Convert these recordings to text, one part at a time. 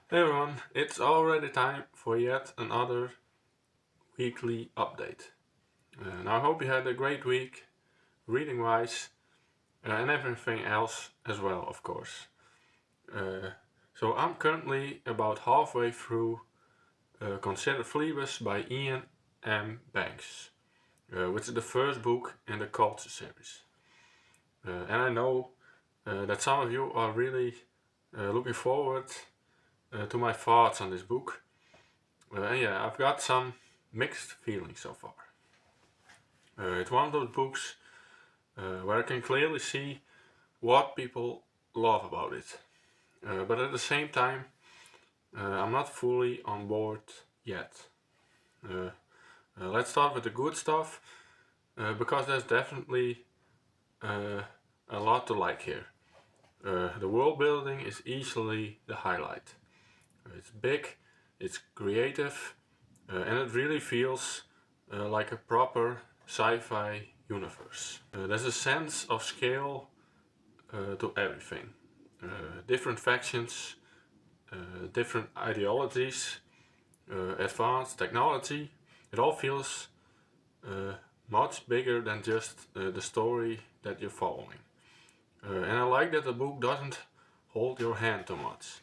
Hey everyone, it's already time for yet another weekly update. And I hope you had a great week, reading wise, and everything else as well, of course. Uh, so I'm currently about halfway through Consider Phoebus by Ian M. Banks, which is the first book in the Culture series. And I know that some of you are really looking forward to my thoughts on this book. Yeah, I've got some mixed feelings so far. It's one of those books where I can clearly see what people love about it. But at the same time, I'm not fully on board yet. Uh, let's start with the good stuff, because there's definitely uh, a lot to like here. The world building is easily the highlight. It's big, it's creative, and it really feels like a proper sci-fi universe. There's a sense of scale to everything. Different factions, different ideologies, advanced technology. It all feels uh, much bigger than just the story that you're following. And I like that the book doesn't hold your hand too much.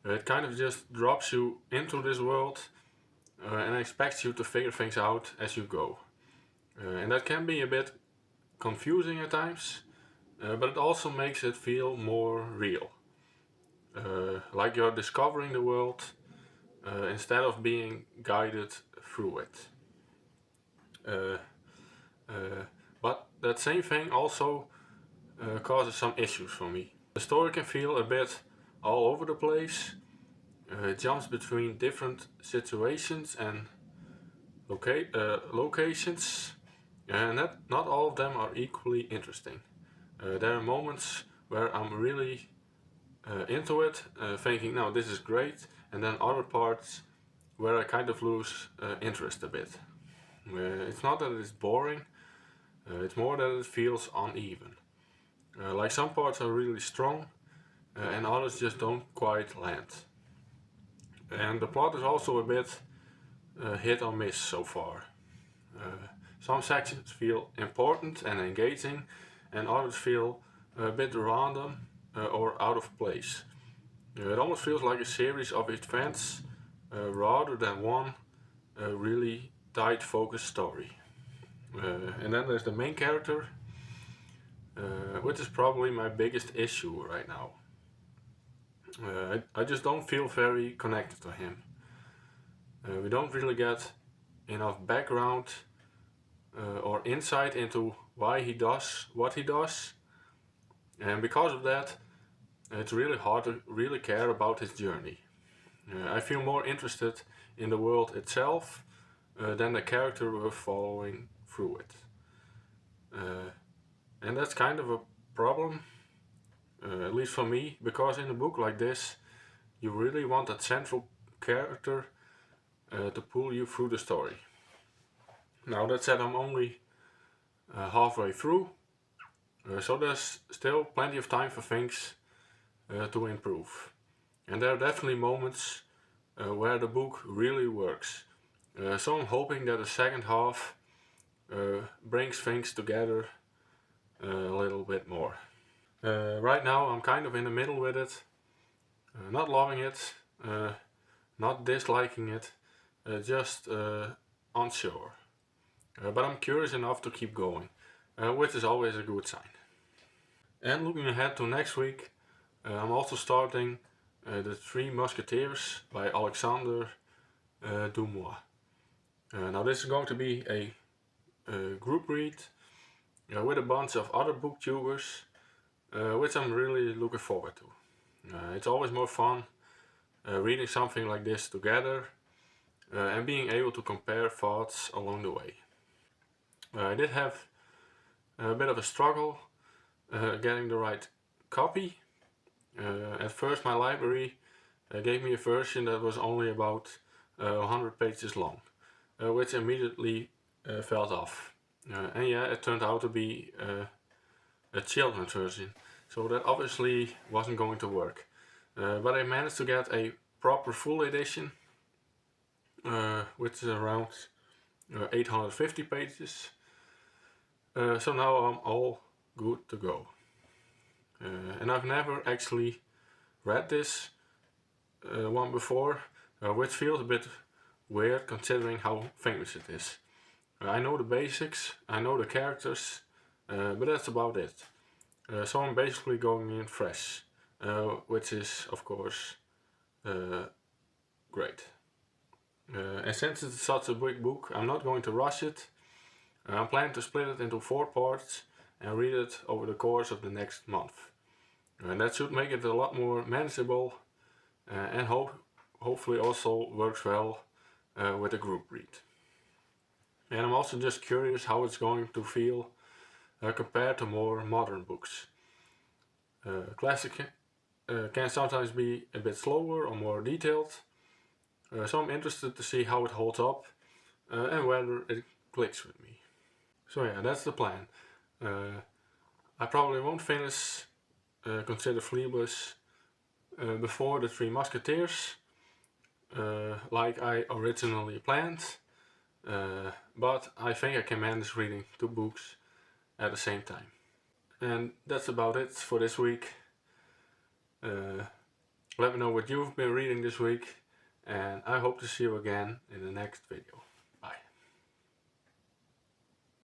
It kind of just drops you into this world and expects you to figure things out as you go. And that can be a bit confusing at times, but it also makes it feel more real. Like you're discovering the world instead of being guided through it. Uh, uh, but that same thing also causes some issues for me. The story can feel a bit all over the place. It jumps between different situations and locations, and that not all of them are equally interesting. There are moments where I'm really into it, thinking, no, this is great, and then other parts where I kind of lose interest a bit. It's not that it's boring, it's more that it feels uneven. Like some parts are really strong, and others just don't quite land. And the plot is also a bit hit or miss so far. Some sections feel important and engaging, and others feel a bit random or out of place. It almost feels like a series of events rather than one really tight focused story. And then there's the main character, which is probably my biggest issue right now. I just don't feel very connected to him. We don't really get enough background or insight into why he does what he does, and because of that, it's really hard to really care about his journey. I feel more interested in the world itself than the character we're following through it. Uh, and that's kind of a problem, at least for me, because in a book like this, you really want that central character to pull you through the story. Now, that said, I'm only halfway through, so there's still plenty of time for things to improve. And there are definitely moments where the book really works. So I'm hoping that the second half brings things together a little bit more. Right now I'm kind of in the middle with it, not loving it, not disliking it, just unsure. But I'm curious enough to keep going, which is always a good sign. And looking ahead to next week, I'm also starting The Three Musketeers by Alexander Dumas. Now this is going to be a group read with a bunch of other booktubers, which I'm really looking forward to. It's always more fun reading something like this together and being able to compare thoughts along the way. I did have a bit of a struggle getting the right copy. At first my library gave me a version that was only about 100 pages long, which immediately fell off. And yeah, it turned out to be a children's version, so that obviously wasn't going to work. But I managed to get a proper full edition, which is around 850 pages. So now I'm all good to go. And I've never actually read this one before, which feels a bit weird considering how famous it is. I know the basics, I know the characters, but that's about it. So I'm basically going in fresh, which is of course great. And since it's such a big book, I'm not going to rush it. I'm planning to split it into 4 parts and read it over the course of the next month. And that should make it a lot more manageable and hopefully also works well with a group read. And I'm also just curious how it's going to feel compared to more modern books. Classic can sometimes be a bit slower or more detailed, so I'm interested to see how it holds up and whether it clicks with me. So yeah, that's the plan. I probably won't finish Consider Fleabus before the Three Musketeers, like I originally planned, but I think I can manage reading 2 books at the same time. And that's about it for this week. Let me know what you've been reading this week, and I hope to see you again in the next video.